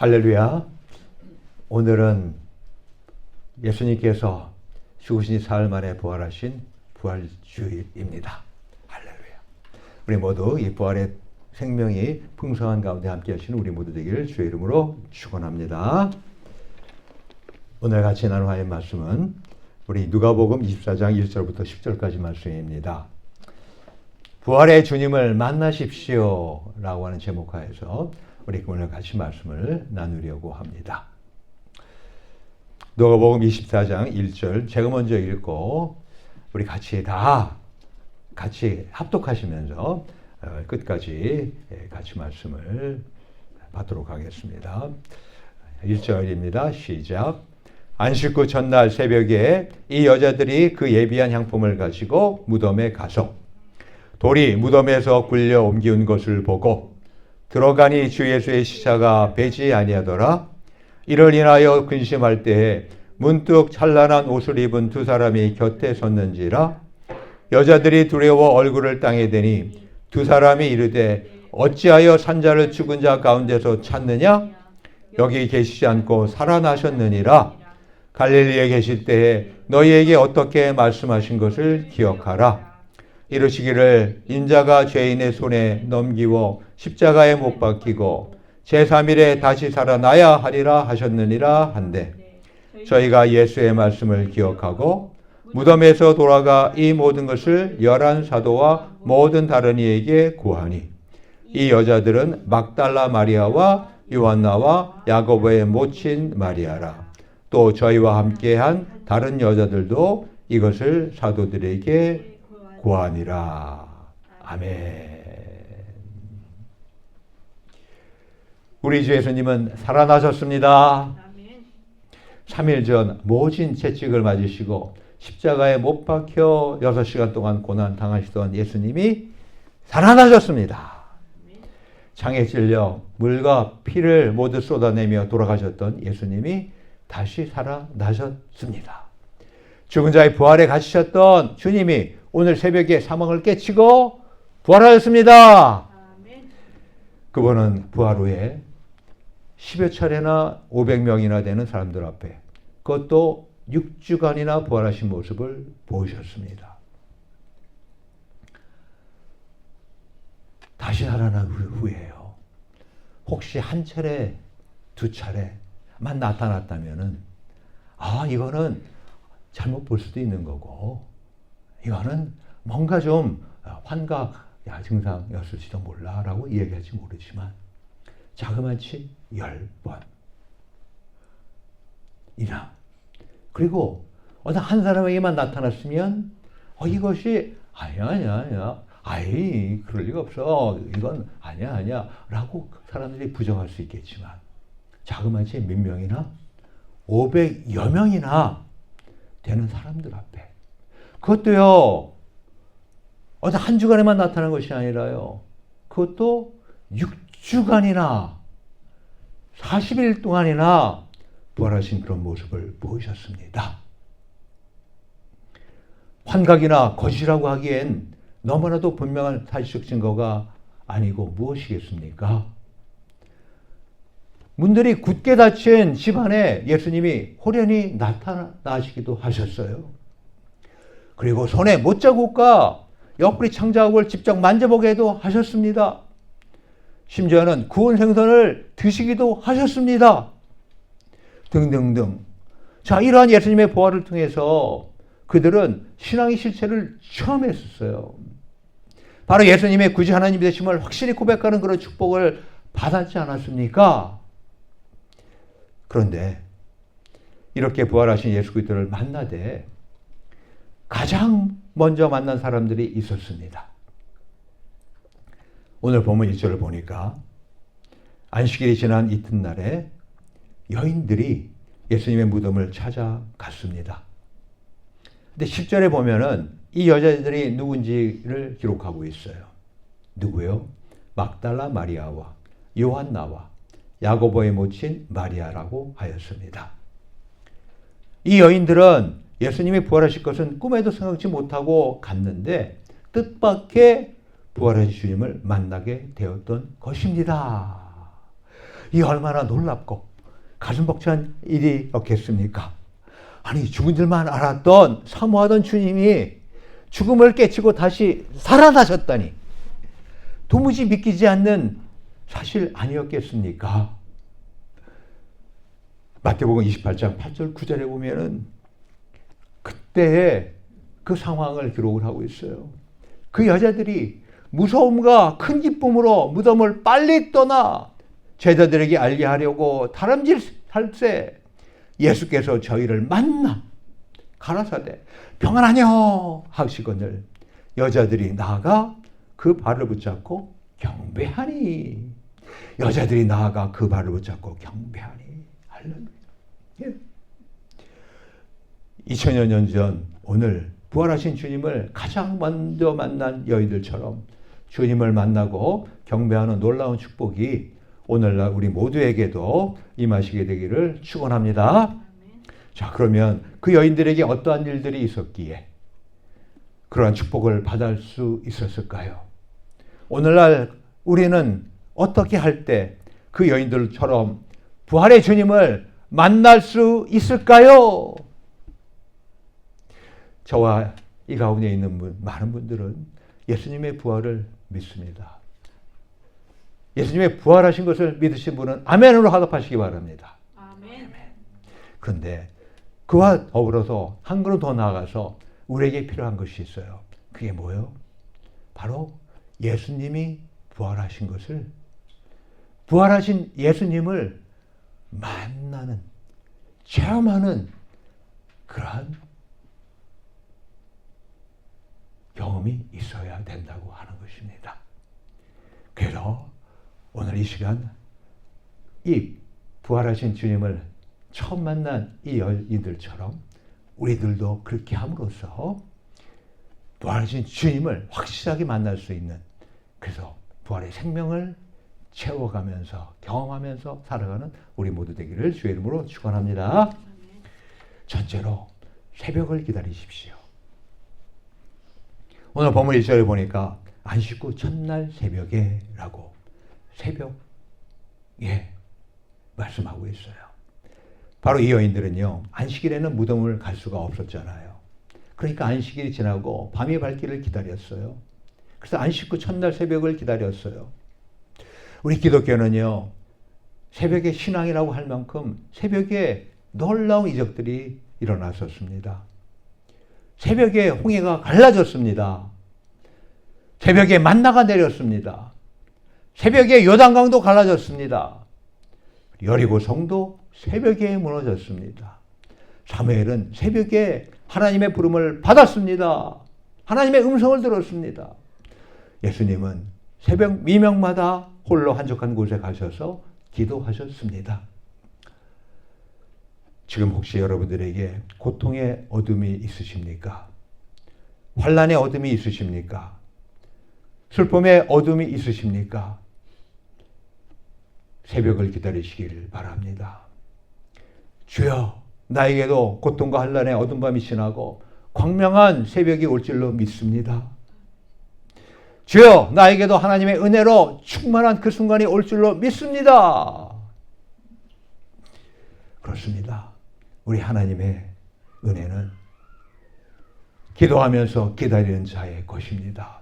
할렐루야. 오늘은 예수님께서 죽으신 지 사흘 만에 부활하신 부활주일입니다. 할렐루야. 우리 모두 이 부활의 생명이 풍성한 가운데 함께 하시는 우리 모두 되기를 주의 이름으로 축원합니다. 오늘 같이 나눌 말씀은 우리 누가복음 24장 1절부터 10절까지 말씀입니다. 부활의 주님을 만나십시오 라고 하는 제목하에서 우리 오늘 같이 말씀을 나누려고 합니다. 누가복음 24장 1절 제가 먼저 읽고 우리 같이 합독하시면서 끝까지 같이 말씀을 받도록 하겠습니다. 1절입니다. 시작. 안식 후 전날 새벽에 이 여자들이 그 예비한 향품을 가지고 무덤에 가서 돌이 무덤에서 굴려 옮기운 것을 보고 들어가니 주 예수의 시체가 배지 아니하더라. 이를 인하여 근심할 때에 문득 찬란한 옷을 입은 두 사람이 곁에 섰는지라. 여자들이 두려워 얼굴을 땅에 대니 두 사람이 이르되 어찌하여 산자를 죽은 자 가운데서 찾느냐? 여기 계시지 않고 살아나셨느니라. 갈릴리에 계실 때에 너희에게 어떻게 말씀하신 것을 기억하라. 이르시기를 인자가 죄인의 손에 넘기워 십자가에 못 박히고 제3일에 다시 살아나야 하리라 하셨느니라 한데 저희가 예수의 말씀을 기억하고 무덤에서 돌아가 이 모든 것을 11 사도와 모든 다른 이에게 구하니 이 여자들은 막달라 마리아와 요한나와 야고보의 모친 마리아라. 또 저희와 함께한 다른 여자들도 이것을 사도들에게 구하니라. 아멘. 우리 주 예수님은 살아나셨습니다. 3일 전 모진 채찍을 맞으시고 십자가에 못 박혀 6시간 동안 고난 당하시던 예수님이 살아나셨습니다. 장에 찔려 물과 피를 모두 쏟아내며 돌아가셨던 예수님이 다시 살아나셨습니다. 죽은 자의 부활에 갇히셨던 주님이 오늘 새벽에 사망을 깨치고 부활하였습니다. 그분은 부활 후에 10여 차례나 500명이나 되는 사람들 앞에 그것도 6주간이나 부활하신 모습을 보이셨습니다. 다시 살아난 후에요. 혹시 한 차례, 두 차례만 나타났다면은 이거는 잘못 볼 수도 있는 거고 이거는 뭔가 좀 환각 증상이었을지도 몰라라고 이야기할지 모르지만 자그마치 10번이나 그리고 어느 한 사람에게만 나타났으면 이것이 아니야 그럴 리가 없어 이건 아니야 라고 사람들이 부정할 수 있겠지만 자그마치 몇 명이나 500여 명이나 되는 사람들 앞에 그것도요 어느 한 주간에만 나타난 것이 아니라요 그것도 6주간이나 40일 동안이나 부활하신 그런 모습을 보이셨습니다. 환각이나 거짓이라고 하기엔 너무나도 분명한 사실적 증거가 아니고 무엇이겠습니까? 문들이 굳게 닫힌 집안에 예수님이 호련히 나타나시기도 하셨어요. 그리고 손에 못자국과 옆구리 창자국을 직접 만져보게도 하셨습니다. 심지어는 구운 생선을 드시기도 하셨습니다. 등등등. 자, 이러한 예수님의 부활을 통해서 그들은 신앙의 실체를 처음 했었어요. 바로 예수님의 구주 하나님 되심을 확실히 고백하는 그런 축복을 받았지 않았습니까? 그런데 이렇게 부활하신 예수 그리스도를 만나되 가장 먼저 만난 사람들이 있었습니다. 오늘 본문 1절을 보니까 안식일이 지난 이튿날에 여인들이 예수님의 무덤을 찾아갔습니다. 근데 10절에 보면은 이 여자들이 누군지를 기록하고 있어요. 누구요? 막달라 마리아와 요한나와 야고보의 모친 마리아라고 하였습니다. 이 여인들은 예수님이 부활하실 것은 꿈에도 생각지 못하고 갔는데 뜻밖의 부활하신 주님을 만나게 되었던 것입니다. 이 얼마나 놀랍고 가슴 벅찬 일이었겠습니까? 아니, 죽은 줄만 알았던 사모하던 주님이 죽음을 깨치고 다시 살아나셨다니 도무지 믿기지 않는 사실 아니었겠습니까? 마태복음 28장 8절 9절에 보면은 그때의 그 상황을 기록을 하고 있어요. 그 여자들이 무서움과 큰 기쁨으로 무덤을 빨리 떠나 제자들에게 알게 하려고 다름질할새 예수께서 저희를 만나 가라사대 평안하뇨 하시거늘 여자들이 나아가 그 발을 붙잡고 경배하니. 여자들이 나아가 그 발을 붙잡고 경배하니. 할렐루야. 예. 2000여 년 전 오늘 부활하신 주님을 가장 먼저 만난 여인들처럼 주님을 만나고 경배하는 놀라운 축복이 오늘날 우리 모두에게도 임하시게 되기를 축원합니다. 자, 그러면 그 여인들에게 어떠한 일들이 있었기에 그러한 축복을 받을 수 있었을까요? 오늘날 우리는 어떻게 할 때 그 여인들처럼 부활의 주님을 만날 수 있을까요? 저와 이 가운데 있는 많은 분들은 예수님의 부활을 믿습니다. 예수님의 부활하신 것을 믿으신 분은 아멘으로 화답하시기 바랍니다. 아멘. 그런데 그와 더불어서 한 걸음 더 나아가서 우리에게 필요한 것이 있어요. 그게 뭐예요? 바로 예수님이 부활하신 것을, 부활하신 예수님을 만나는, 체험하는 그러한 경험이 있어야 된다고 하는 것입니다. 그래서 오늘 이 시간 이 부활하신 주님을 처음 만난 이 여인들처럼 우리들도 그렇게 함으로써 부활하신 주님을 확실하게 만날 수 있는, 그래서 부활의 생명을 채워가면서 경험하면서 살아가는 우리 모두 되기를 주의 이름으로 축원합니다. 첫째로 새벽을 기다리십시오. 오늘 본문 1절에 보니까 안식 후 첫날 새벽에 라고 새벽에 말씀하고 있어요. 바로 이 여인들은요, 안식일에는 무덤을 갈 수가 없었잖아요. 그러니까 안식일이 지나고 밤이 밝기를 기다렸어요. 그래서 안식 후 첫날 새벽을 기다렸어요. 우리 기독교는요, 새벽의 신앙이라고 할 만큼 새벽에 놀라운 이적들이 일어났었습니다. 새벽에 홍해가 갈라졌습니다. 새벽에 만나가 내렸습니다. 새벽에 요단강도 갈라졌습니다. 여리고 성도 새벽에 무너졌습니다. 사무엘은 새벽에 하나님의 부름을 받았습니다. 하나님의 음성을 들었습니다. 예수님은 새벽 미명마다 홀로 한적한 곳에 가셔서 기도하셨습니다. 지금 혹시 여러분들에게 고통의 어둠이 있으십니까? 환난의 어둠이 있으십니까? 슬픔의 어둠이 있으십니까? 새벽을 기다리시기를 바랍니다. 주여, 나에게도 고통과 환난의 어둠 밤이 지나고 광명한 새벽이 올 줄로 믿습니다. 주여, 나에게도 하나님의 은혜로 충만한 그 순간이 올 줄로 믿습니다. 그렇습니다. 우리 하나님의 은혜는 기도하면서 기다리는 자의 것입니다.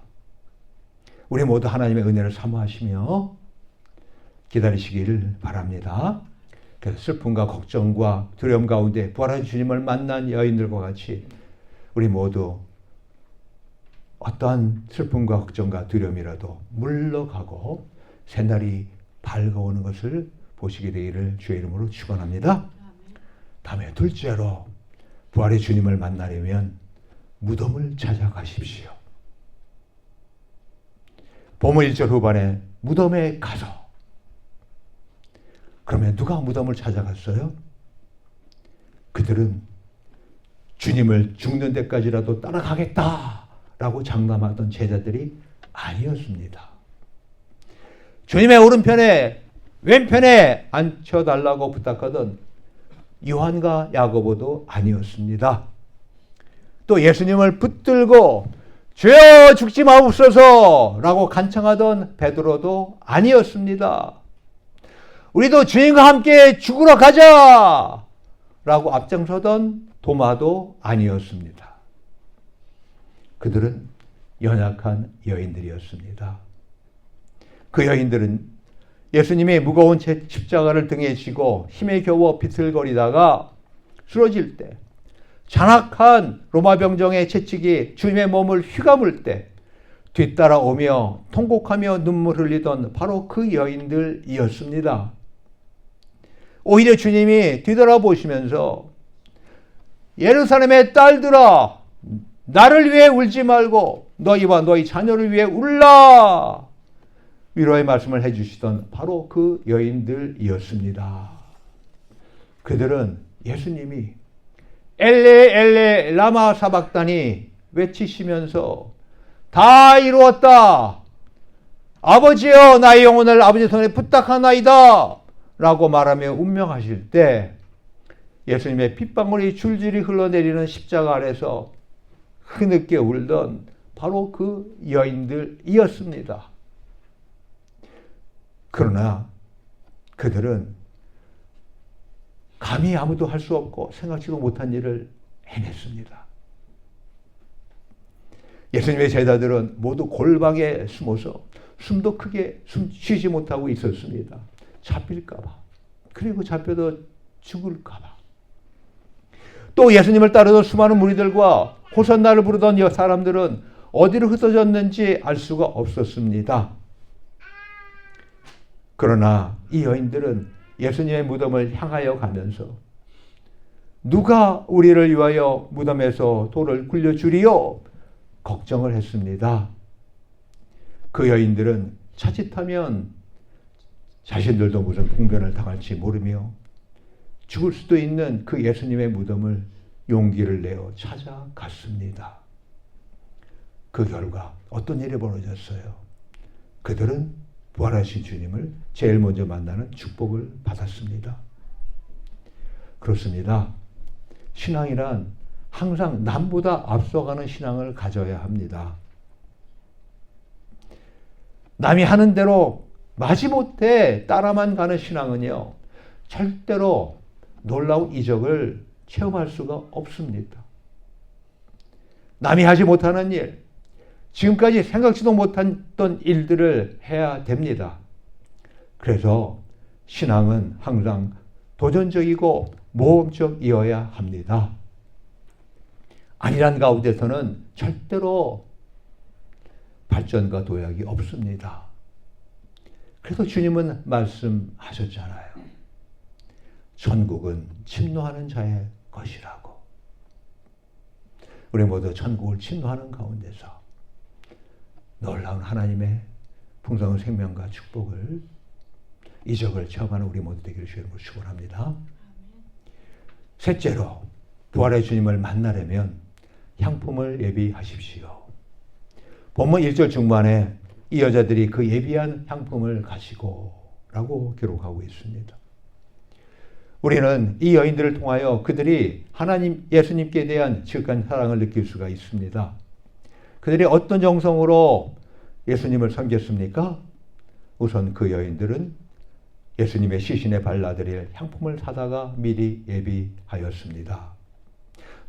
우리 모두 하나님의 은혜를 사모하시며 기다리시기를 바랍니다. 그래서 슬픔과 걱정과 두려움 가운데 부활하신 주님을 만난 여인들과 같이 우리 모두 어떠한 슬픔과 걱정과 두려움이라도 물러가고 새날이 밝아오는 것을 보시게 되기를 주의 이름으로 축원합니다. 다음에 둘째로 부활의 주님을 만나려면 무덤을 찾아가십시오. 본문 1절 후반에 무덤에 가서, 그러면 누가 무덤을 찾아갔어요? 그들은 주님을 죽는 데까지라도 따라가겠다라고 장담하던 제자들이 아니었습니다. 주님의 오른편에 왼편에 앉혀달라고 부탁하던 요한과 야고보도 아니었습니다. 또 예수님을 붙들고 주여 죽지 마옵소서 라고 간청하던 베드로도 아니었습니다. 우리도 주님과 함께 죽으러 가자! 라고 앞장서던 도마도 아니었습니다. 그들은 연약한 여인들이었습니다. 그 여인들은 예수님의 무거운 십자가를 등에 지고 힘에 겨워 비틀거리다가 쓰러질 때, 잔악한 로마 병정의 채찍이 주님의 몸을 휘감을 때 뒤따라오며 통곡하며 눈물 흘리던 바로 그 여인들이었습니다. 오히려 주님이 뒤돌아보시면서 예루살렘의 딸들아, 나를 위해 울지 말고 너희와 너희 자녀를 위해 울라! 위로의 말씀을 해주시던 바로 그 여인들이었습니다. 그들은 예수님이 엘레 엘레 라마 사박다니 외치시면서 다 이루었다. 아버지여 나의 영혼을 아버지 손에 부탁하나이다. 라고 말하며 운명하실 때 예수님의 핏방울이 줄줄이 흘러내리는 십자가 아래서 흐느껴 울던 바로 그 여인들이었습니다. 그러나 그들은 감히 아무도 할 수 없고 생각지도 못한 일을 해냈습니다. 예수님의 제자들은 모두 골방에 숨어서 숨도 크게 쉬지 못하고 있었습니다. 잡힐까봐, 그리고 잡혀도 죽을까봐. 또 예수님을 따르던 수많은 무리들과 호산나를 부르던 사람들은 어디로 흩어졌는지 알 수가 없었습니다. 그러나 이 여인들은 예수님의 무덤을 향하여 가면서 누가 우리를 위하여 무덤에서 돌을 굴려주리요? 걱정을 했습니다. 그 여인들은 자칫하면 자신들도 무슨 봉변을 당할지 모르며 죽을 수도 있는 그 예수님의 무덤을 용기를 내어 찾아갔습니다. 그 결과 어떤 일이 벌어졌어요? 그들은 부활하신 주님을 제일 먼저 만나는 축복을 받았습니다. 그렇습니다. 신앙이란 항상 남보다 앞서가는 신앙을 가져야 합니다. 남이 하는 대로 마지못해 따라만 가는 신앙은요, 절대로 놀라운 이적을 체험할 수가 없습니다. 남이 하지 못하는 일, 지금까지 생각지도 못했던 일들을 해야 됩니다. 그래서 신앙은 항상 도전적이고 모험적이어야 합니다. 아니란 가운데서는 절대로 발전과 도약이 없습니다. 그래서 주님은 말씀하셨잖아요. 천국은 침노하는 자의 것이라고. 우리 모두 천국을 침노하는 가운데서 놀라운 하나님의 풍성한 생명과 축복을, 이적을 체험하는 우리 모두 되기를 주님으로 축원합니다. 셋째로, 부활의 주님을 만나려면 향품을 예비하십시오. 본문 1절 중반에 이 여자들이 그 예비한 향품을 가지고 라고 기록하고 있습니다. 우리는 이 여인들을 통하여 그들이 하나님, 예수님께 대한 지극한 사랑을 느낄 수가 있습니다. 그들이 어떤 정성으로 예수님을 섬겼습니까? 우선 그 여인들은 예수님의 시신에 발라드릴 향품을 사다가 미리 예비하였습니다.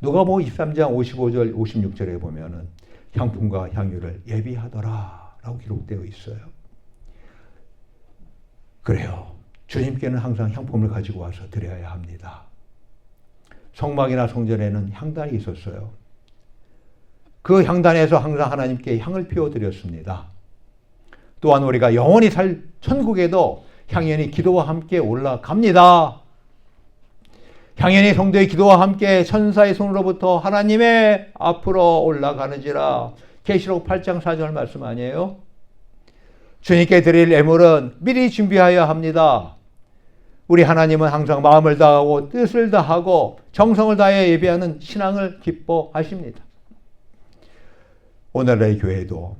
누가복음 23장 55절 56절에 보면은 향품과 향유를 예비하더라 라고 기록되어 있어요. 그래요. 주님께는 항상 향품을 가지고 와서 드려야 합니다. 성막이나 성전에는 향단이 있었어요. 그 향단에서 항상 하나님께 향을 피워드렸습니다. 또한 우리가 영원히 살 천국에도 향연이 기도와 함께 올라갑니다. 향연이 성도의 기도와 함께 천사의 손으로부터 하나님의 앞으로 올라가는지라. 계시록 8장 4절 말씀 아니에요? 주님께 드릴 예물은 미리 준비하여야 합니다. 우리 하나님은 항상 마음을 다하고 뜻을 다하고 정성을 다해 예배하는 신앙을 기뻐하십니다. 오늘의 교회도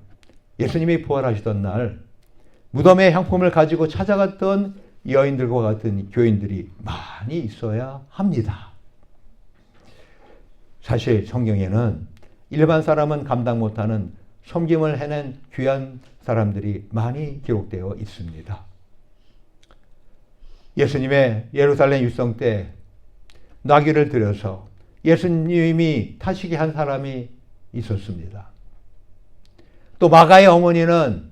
예수님이 부활하시던 날 무덤의 향품을 가지고 찾아갔던 여인들과 같은 교인들이 많이 있어야 합니다. 사실 성경에는 일반 사람은 감당 못하는 섬김을 해낸 귀한 사람들이 많이 기록되어 있습니다. 예수님의 예루살렘 입성 때 나귀를 들여서 예수님이 타시게 한 사람이 있었습니다. 또 마가의 어머니는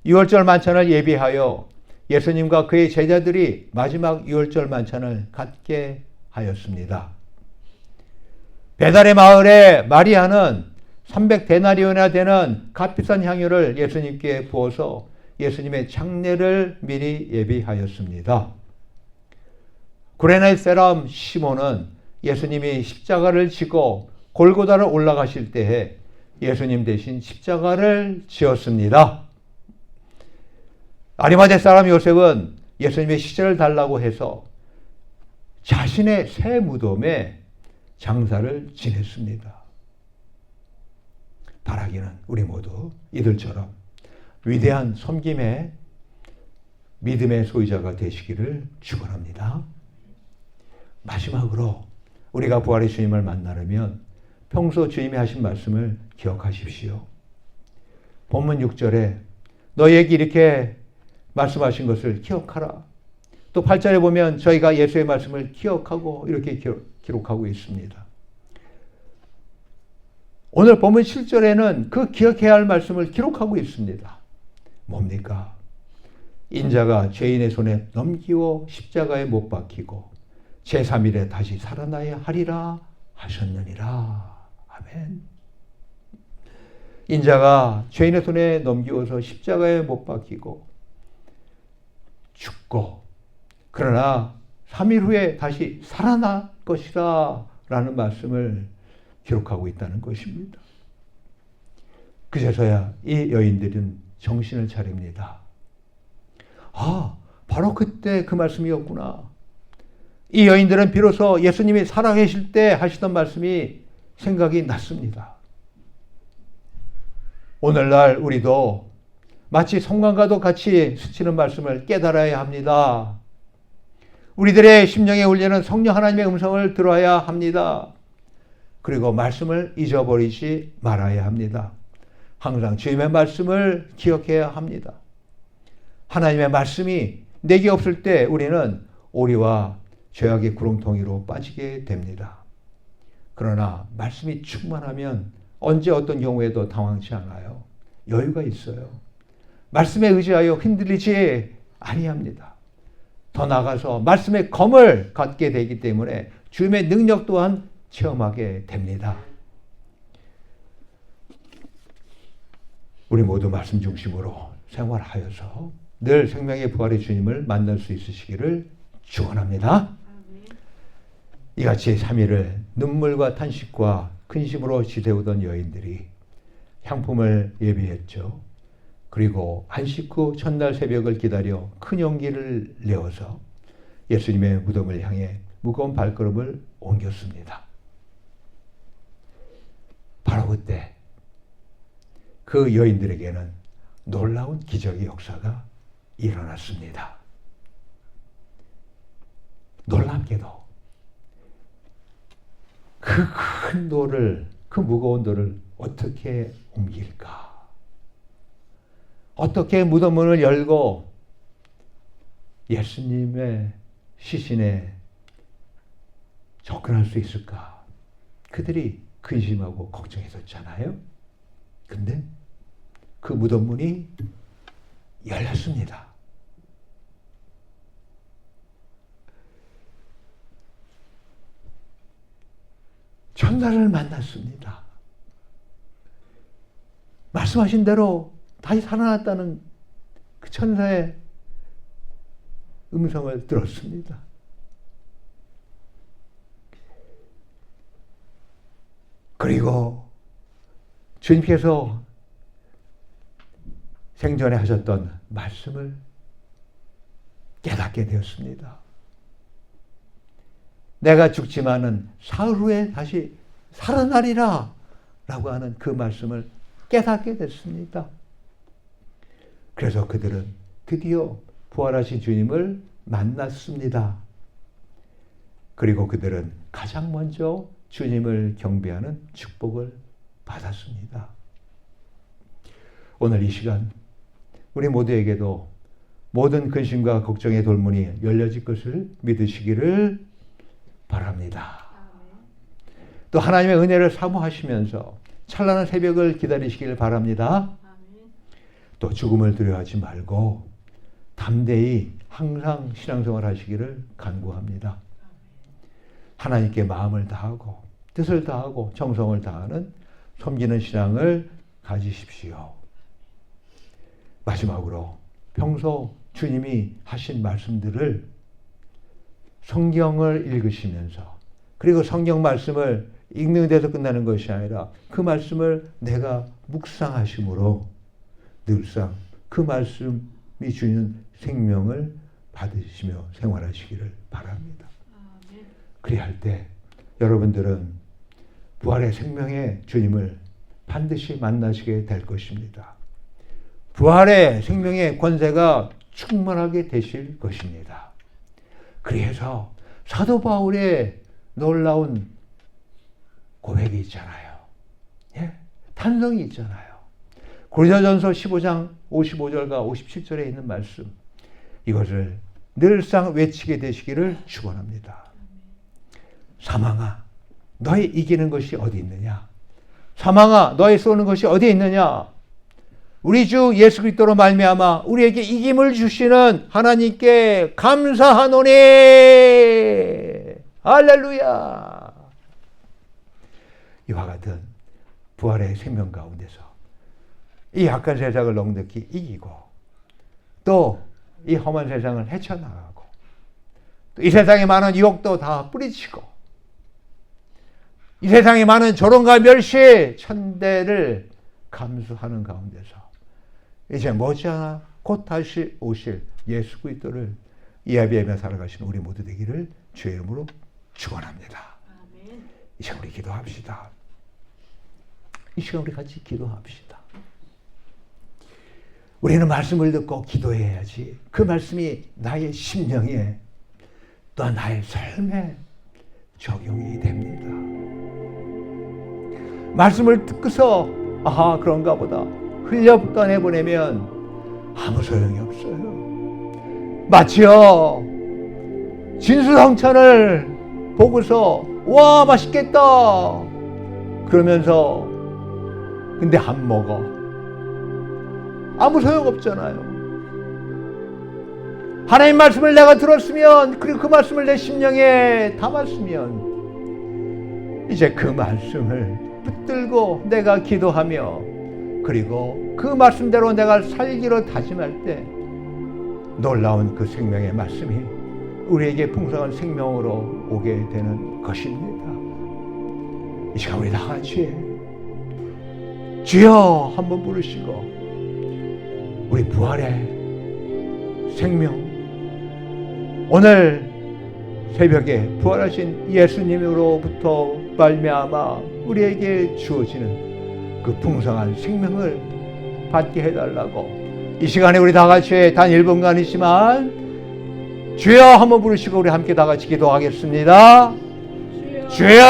유월절 만찬을 예비하여 예수님과 그의 제자들이 마지막 유월절 만찬을 갖게 하였습니다. 베달의 마을의 마리아는 300데나리온이나 되는 값비싼 향유를 예수님께 부어서 예수님의 장례를 미리 예비하였습니다. 구레네 사람 시몬은 예수님이 십자가를 지고 골고다를 올라가실 때에 예수님 대신 십자가를 지었습니다. 아리마대 사람 요셉은 예수님의 시체를 달라고 해서 자신의 새 무덤에 장사를 지냈습니다. 바라기는 우리 모두 이들처럼 위대한 섬김의 믿음의 소유자가 되시기를 축원합니다. 마지막으로 우리가 부활의 주님을 만나려면 평소 주님이 하신 말씀을 기억하십시오. 본문 6절에 너희에게 이렇게 말씀하신 것을 기억하라. 또 8절에 보면 저희가 예수의 말씀을 기억하고 이렇게 기록하고 있습니다. 오늘 본문 7절에는 그 기억해야 할 말씀을 기록하고 있습니다. 뭡니까? 인자가 죄인의 손에 넘기워 십자가에 못 박히고 제3일에 다시 살아나야 하리라 하셨느니라. 아멘. 인자가 죄인의 손에 넘기워서 십자가에 못 박히고 죽고 그러나 3일 후에 다시 살아날 것이다 라는 말씀을 기록하고 있다는 것입니다. 그제서야 이 여인들은 정신을 차립니다. 아, 바로 그때 그 말씀이었구나. 이 여인들은 비로소 예수님이 살아계실 때 하시던 말씀이 생각이 났습니다. 오늘날 우리도 마치 성관과도 같이 스치는 말씀을 깨달아야 합니다. 우리들의 심령에 울리는 성령 하나님의 음성을 들어야 합니다. 그리고 말씀을 잊어버리지 말아야 합니다. 항상 주님의 말씀을 기억해야 합니다. 하나님의 말씀이 내게 없을 때 우리는 오리와 죄악의 구렁텅이로 빠지게 됩니다. 그러나 말씀이 충만하면 언제 어떤 경우에도 당황치 않아요. 여유가 있어요. 말씀에 의지하여 흔들리지 아니합니다. 더 나아가서 말씀의 검을 갖게 되기 때문에 주님의 능력 또한 체험하게 됩니다. 우리 모두 말씀 중심으로 생활하여서 늘 생명의 부활의 주님을 만날 수 있으시기를 축원합니다. 이같이 3일을 눈물과 탄식과 근심으로 지새우던 여인들이 향품을 예비했죠. 그리고 안식 후 첫날 새벽을 기다려 큰 용기를 내어서 예수님의 무덤을 향해 무거운 발걸음을 옮겼습니다. 바로 그때 그 여인들에게는 놀라운 기적의 역사가 일어났습니다. 놀랍게도 그 큰 돌을, 그 무거운 돌을 어떻게 옮길까? 어떻게 무덤문을 열고 예수님의 시신에 접근할 수 있을까? 그들이 근심하고 걱정했었잖아요. 근데 그 무덤문이 열렸습니다. 천사를 만났습니다. 말씀하신 대로 다시 살아났다는 그 천사의 음성을 들었습니다. 그리고 주님께서 생전에 하셨던 말씀을 깨닫게 되었습니다. 내가 죽지만은 사흘 후에 다시 살아나리라 라고 하는 그 말씀을 깨닫게 됐습니다. 그래서 그들은 드디어 부활하신 주님을 만났습니다. 그리고 그들은 가장 먼저 주님을 경배하는 축복을 받았습니다. 오늘 이 시간 우리 모두에게도 모든 근심과 걱정의 돌문이 열려질 것을 믿으시기를 바랍니다. 또 하나님의 은혜를 사모하시면서 찬란한 새벽을 기다리시기를 바랍니다. 또 죽음을 두려워하지 말고 담대히 항상 신앙생활 하시기를 간구합니다. 하나님께 마음을 다하고 뜻을 다하고 정성을 다하는 섬기는 신앙을 가지십시오. 마지막으로 평소 주님이 하신 말씀들을 성경을 읽으시면서, 그리고 성경 말씀을 읽는 데서 끝나는 것이 아니라 그 말씀을 내가 묵상하심으로 늘상 그 말씀이 주는 생명을 받으시며 생활하시기를 바랍니다. 그리할 때 여러분들은 부활의 생명의 주님을 반드시 만나시게 될 것입니다. 부활의 생명의 권세가 충만하게 되실 것입니다. 그래서 사도 바울의 놀라운 고백이 있잖아요. 예? 탄성이 있잖아요. 고린도전서 15장 55절과 57절에 있는 말씀, 이것을 늘상 외치게 되시기를 축원합니다. 사망아, 너의 이기는 것이 어디 있느냐? 사망아, 너의 쏘는 것이 어디 있느냐? 우리 주 예수 그리스도로 말미암아 우리에게 이김을 주시는 하나님께 감사하노니. 할렐루야. 이와 같은 부활의 생명 가운데서 이 악한 세상을 넉넉히 이기고, 또 이 험한 세상을 헤쳐나가고, 또 이 세상에 많은 유혹도 다 뿌리치고, 이 세상에 많은 조롱과 멸시, 천대를 감수하는 가운데서 이제 머지않아 곧 다시 오실 예수 그리스도를 예비하며 살아가시는 우리 모두 되기를 주의 이름으로 축원합니다. 이 시간 우리 기도합시다. 이 시간 우리 같이 기도합시다. 우리는 말씀을 듣고 기도해야지 그 말씀이 나의 심령에 또 나의 삶에 적용이 됩니다. 말씀을 듣고서 아하 그런가 보다 흘려 떠내보내면 아무 소용이 없어요. 마치요 진수성찬을 보고서 와 맛있겠다 그러면서 근데 안 먹어. 아무 소용 없잖아요. 하나님 말씀을 내가 들었으면, 그리고 그 말씀을 내 심령에 담았으면 이제 그 말씀을 붙들고 내가 기도하며, 그리고 그 말씀대로 내가 살기로 다짐할 때 놀라운 그 생명의 말씀이 우리에게 풍성한 생명으로 오게 되는 것입니다. 이 시간 우리 다 같이 주여 한번 부르시고 우리 부활의 생명, 오늘 새벽에 부활하신 예수님으로부터 말미암아 우리에게 주어지는 그 풍성한 생명을 받게 해달라고 이 시간에 우리 다 같이 단 1분간이지만 주여 한번 부르시고 우리 함께 다 같이 기도하겠습니다. 주여